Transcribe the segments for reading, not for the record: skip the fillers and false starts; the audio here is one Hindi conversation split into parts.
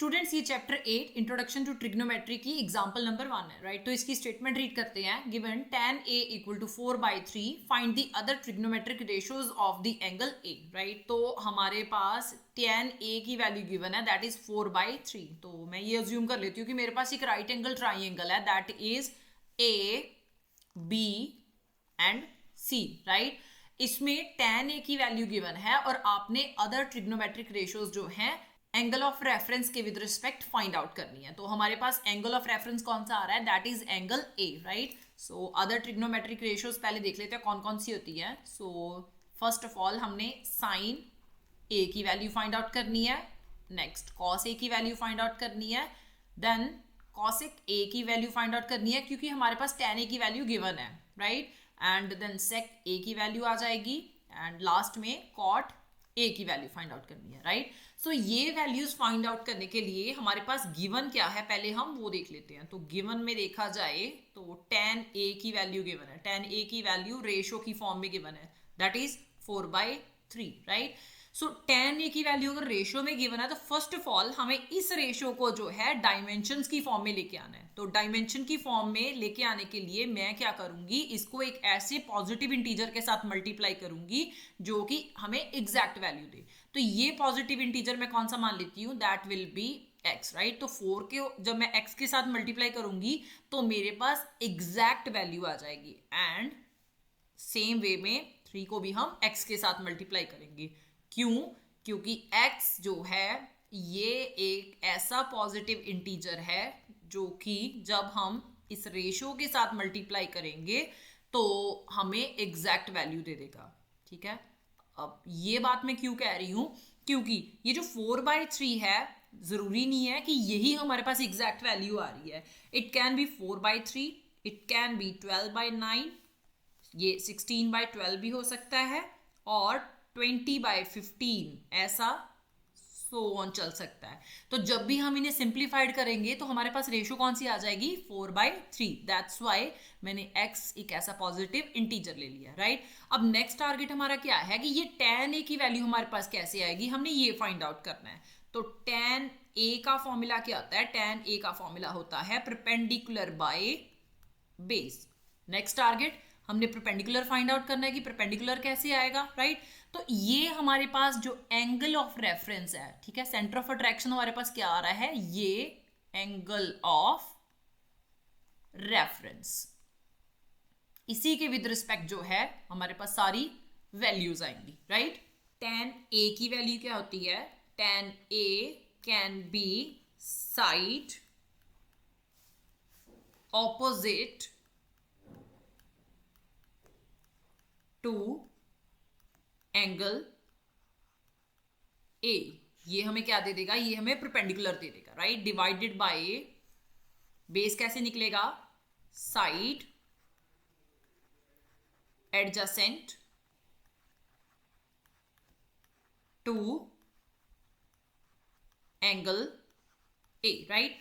स्टूडेंट्स ये चैप्टर 8 इंट्रोडक्शन टू ट्रिग्नोमेट्री की एग्जांपल नंबर 1 है, राइट। तो इसकी स्टेटमेंट रीड करते हैं। Given tan a equal to 4/3 find the other trigonometric ratios of the angle a, right. तो हमारे पास tan a की वैल्यू गिवन है, दैट इज 4/3। तो मैं ये अज्यूम कर लेती हूँ कि मेरे पास एक राइट एंगल ट्राइंगल है, that is a b and c, right. इसमें tan a की वैल्यू गिवन है और आपने अदर ट्रिग्नोमेट्रिक रेशियोज जो हैं एंगल ऑफ रेफरेंस के विद रिस्पेक्ट फाइंड आउट करनी है। तो हमारे पास एंगल ऑफ रेफरेंस कौन सा आ रहा है, that is angle A, right. So other trigonometric ratios पहले देख लेते हैं कौन कौन सी होती है। सो फर्स्ट ऑफ ऑल हमने साइन ए की वैल्यू फाइंड आउट करनी है, नेक्स्ट कॉस ए की वैल्यू फाइंड आउट करनी है, देन कॉसिक ए की वैल्यू फाइंड आउट करनी है क्योंकि हमारे पास tan ए की वैल्यू गिवन है, राइट। एंड देन सेक ए की वैल्यू आ जाएगी एंड लास्ट में कॉट ए की वैल्यू फाइंड आउट करनी है, राइट। सो ये वैल्यूज फाइंड आउट करने के लिए हमारे पास गिवन क्या है पहले हम वो देख लेते हैं। तो गिवन में देखा जाए तो tan a की वैल्यू गिवन है, tan a की वैल्यू रेशो की फॉर्म में गिवन है, that is 4/3, right. So tan a की वैल्यू अगर रेशो में गिवन है तो फर्स्ट ऑफ ऑल हमें इस रेशो को जो है डायमेंशंस की फॉर्म में लेके आना है। तो डायमेंशन की फॉर्म में लेके आने के लिए मैं क्या करूंगी, इसको एक ऐसे पॉजिटिव इंटीजर के साथ मल्टीप्लाई करूंगी जो कि हमें एग्जैक्ट वैल्यू दे। तो ये पॉजिटिव इंटीजर मैं कौन सा मान लेती हूँ, that will be x, right. तो 4 के जब मैं x के साथ मल्टीप्लाई करूंगी तो मेरे पास एग्जैक्ट वैल्यू आ जाएगी एंड सेम वे में 3 को भी हम x के साथ मल्टीप्लाई करेंगे। क्यों? क्योंकि x जो है ये एक ऐसा पॉजिटिव इंटीजर है जो कि जब हम इस रेशियो के साथ मल्टीप्लाई करेंगे तो हमें एग्जैक्ट वैल्यू दे देगा, ठीक है। अब ये बात मैं क्यों कह रही हूं, क्योंकि ये जो 4/3 है जरूरी नहीं है कि यही हमारे पास एग्जैक्ट वैल्यू आ रही है। It can be 4/3, it can be 12/9, ये 16/12 भी हो सकता है और 20/15 ऐसा सो ऑन चल सकता है। तो जब भी हम इन्हें सिंप्लीफाइड करेंगे तो हमारे पास रेशियो कौन सी आ जाएगी, 4/3। दैट्स वाई मैंने x एक ऐसा पॉजिटिव इंटीजर ले लिया, राइट। अब नेक्स्ट टारगेट हमारा क्या है कि ये tan a की वैल्यू हमारे पास कैसे आएगी, हमने ये फाइंड आउट करना है। तो tan a का फॉर्मूला क्या होता है, tan a का फॉर्मूला होता है perpendicular by base. Next target हमने परपेंडिकुलर फाइंड आउट करना है कि परपेंडिकुलर कैसे आएगा, राइट। तो ये हमारे पास जो एंगल ऑफ रेफरेंस है, ठीक है, सेंटर ऑफ अट्रैक्शन हमारे पास क्या आ रहा है, ये एंगल ऑफ रेफरेंस। इसी के विद रिस्पेक्ट जो है हमारे पास सारी वैल्यूज आएंगी, राइट। tan a की वैल्यू क्या होती है, tan a can be side opposite to angle A. ये हमें क्या दे देगा, ये हमें परपेंडिकुलर दे देगा, राइट। डिवाइडेड बाय बेस कैसे निकलेगा, side adjacent to angle A, right.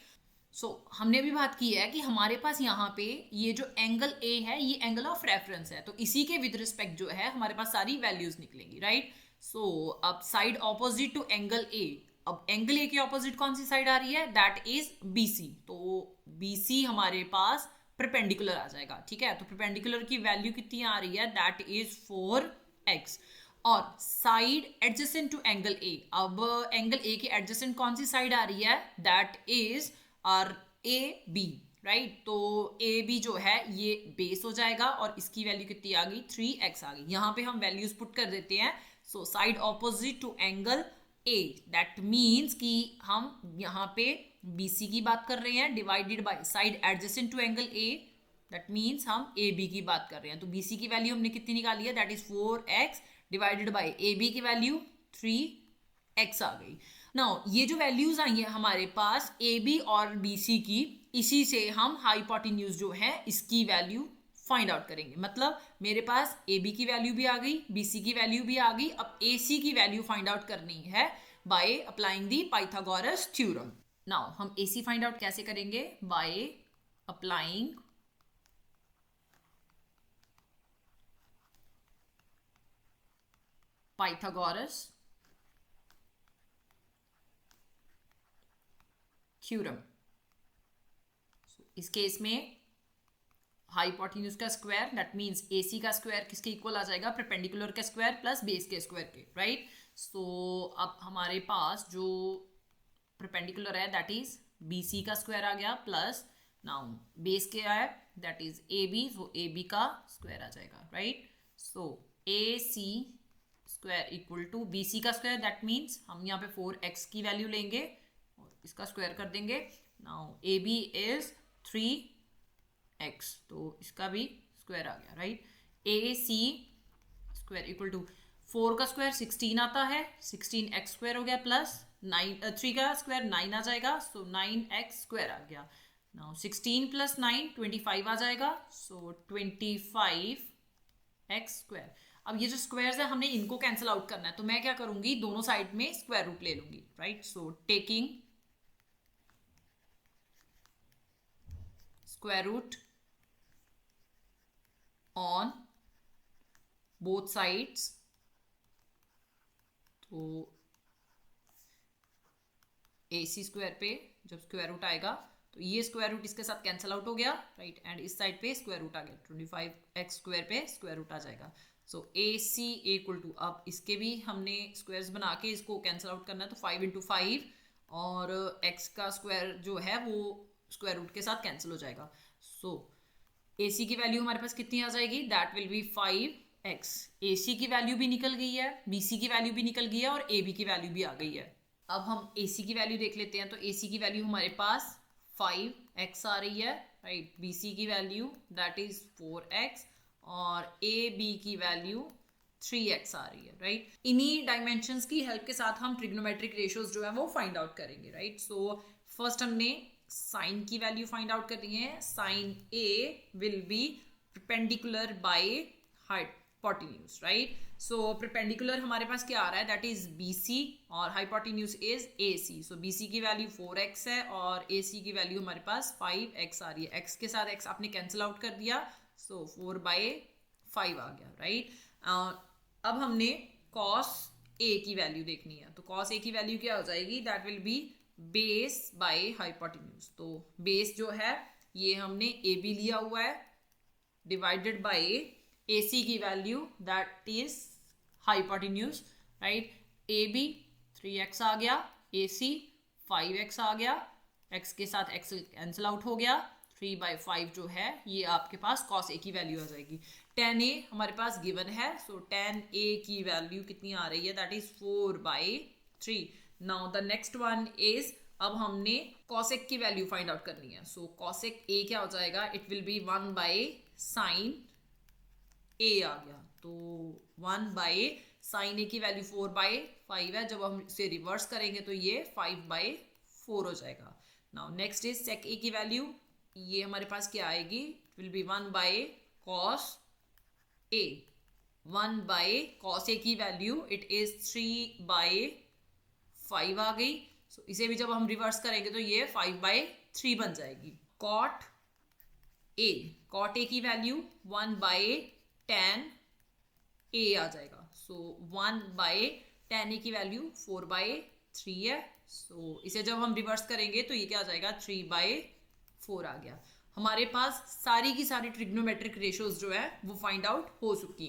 So हमने अभी बात की है कि हमारे पास यहाँ पे ये जो एंगल ए है ये एंगल ऑफ रेफरेंस है, तो इसी के विद रिस्पेक्ट जो है हमारे पास सारी वैल्यूज निकलेंगी, राइट। सो अब side opposite to angle A, अब एंगल ए के ऑपोजिट कौन सी साइड आ रही है, दैट इज BC। तो BC हमारे पास परपेंडिकुलर आ जाएगा, ठीक है। तो परपेंडिकुलर की वैल्यू कितनी आ रही है, दैट इज 4x। और side adjacent to angle A, अब एंगल ए के एडजेसेंट कौन सी साइड आ रही है, दैट इज और AB, राइट। तो AB जो है ये बेस हो जाएगा और इसकी वैल्यू कितनी आ गई, 3x आ गई। यहाँ पे हम वैल्यूज पुट कर देते हैं। So side opposite to angle A, that means कि हम यहाँ पे BC की बात कर रहे हैं divided by side adjacent to angle A, that means हम AB की बात कर रहे हैं। तो BC की वैल्यू हमने कितनी निकाली है, that is 4x divided by AB की वैल्यू 3x आ गई। नाउ ये जो वैल्यूज आई है हमारे पास AB और BC की, इसी से हम हाइपोटेन्यूज जो है इसकी वैल्यू फाइंड आउट करेंगे। मतलब मेरे पास AB की वैल्यू भी आ गई, BC की वैल्यू भी आ गई। अब AC की वैल्यू फाइंड आउट करनी है by applying the Pythagoras theorem. Now हम AC फाइंड आउट कैसे करेंगे, बाय अप्लाइंग पाइथागोरस थ्योरम। इस केस में हाइपोटेन्यूज का स्क्वायर दैट मींस AC का स्क्वायर किसके इक्वल आ जाएगा, परपेंडिकुलर के स्क्वायर प्लस बेस के स्क्वायर के, राइट। सो अब हमारे पास जो परपेंडिकुलर है दैट इज BC का स्क्वायर आ गया प्लस नाउ बेस क्या है that is AB, so AB का स्क्वायर आ जाएगा, right. So AC square equal to BC का स्क्वायर दैट मीन्स हम यहाँ पे 4x की वैल्यू लेंगे और इसका स्क्वायर कर देंगे। नाउ AB इज 3x, तो इसका भी स्क्वायर आ गया, right. AC square equal to 4 का स्क्वायर 16 आता है, 16x स्क्वायर हो गया प्लस 3 का स्क्वायर 9 आ जाएगा, सो 9x स्क्वायर आ गया। नाउ 16 प्लस 9 25 आ जाएगा, सो 25x स्क्वायर। अब ये जो स्क्वायर्स है हमने इनको कैंसिल आउट करना है, तो मैं क्या करूंगी, दोनों साइड में स्क्वायर रूट ले लूंगी, right. So taking square root on both sides, तो AC स्क्वायर पे जब स्क्वायर रूट आएगा तो ये स्क्वायर रूट इसके साथ कैंसिल आउट हो गया, राइट। एंड इस साइड पे स्क्वायर रूट आ गया, 25x स्क्वायर पे स्क्वायर रूट आ जाएगा। सो AC इक्वल टू, अब इसके भी हमने स्क्वायर्स बना के इसको कैंसिल आउट करना है, तो 5 × 5 और x का स्क्वायर जो है वो स्क्वायर रूट के साथ कैंसिल हो जाएगा। सो AC की वैल्यू हमारे पास कितनी आ जाएगी, that will be 5x। AC की वैल्यू भी निकल गई है, BC की वैल्यू भी निकल गई है और AB की वैल्यू भी आ गई है। अब हम AC की वैल्यू देख लेते हैं, तो AC की वैल्यू हमारे पास 5x आ रही है, राइट। BC की वैल्यू दैट इज 4x और AB की वैल्यू 3x आ रही है, राइट। इन्हीं डायमेंशंस की हेल्प के साथ हम ट्रिग्नोमेट्रिक रेशियोज जो है वो फाइंड आउट करेंगे, राइट। सो फर्स्ट हमने साइन की वैल्यू फाइंड आउट करनी है। Sine A will be perpendicular by hypotenuse, right. So perpendicular हमारे पास क्या आ रहा है, दैट इज BC और hypotenuse is AC। So BC की वैल्यू 4x है और AC की वैल्यू हमारे पास 5x आ रही है। x के साथ x आपने कैंसिल आउट कर दिया, सो 4/5 आ गया, राइट। अब हमने cos A की वैल्यू देखनी है, तो cos A की वैल्यू क्या हो जाएगी, that will be base by hypotenuse. तो बेस जो है ये हमने AB लिया हुआ है डिवाइडेड बाय AC की value that is hypotenuse, right. AB 3x आ गया, AC 5x आ गया, x के साथ x कैंसिल आउट हो गया, 3/5 जो है ये आपके पास cos A की वैल्यू आ जाएगी। tan A हमारे पास गिवन है, सो tan A की वैल्यू कितनी आ रही है, that is 4/3। Now the next one is, अब हमने cosec की वैल्यू फाइंड आउट करनी है। सो cosec A क्या हो जाएगा, it will be 1/sin A आ गया, तो 1/sin A की वैल्यू 4/5 है, जब हम इसे रिवर्स करेंगे तो ये 5/4 हो जाएगा। Now next is sec A की वैल्यू, ये हमारे पास क्या आएगी, it will be 1/cos A। 1/cos A की वैल्यू इट इज 3/5 आ गई, सो इसे भी जब हम रिवर्स करेंगे तो ये 5/3 बन जाएगी। cot A की वैल्यू 1/tan A आ जाएगा, सो 1/tan A की वैल्यू 4/3 है, सो इसे जब हम रिवर्स करेंगे तो ये क्या आ जाएगा, 3/4 आ गया। हमारे पास सारी की सारी ट्रिग्नोमेट्रिक रेशियोज जो है वो फाइंड आउट हो चुकी हैं।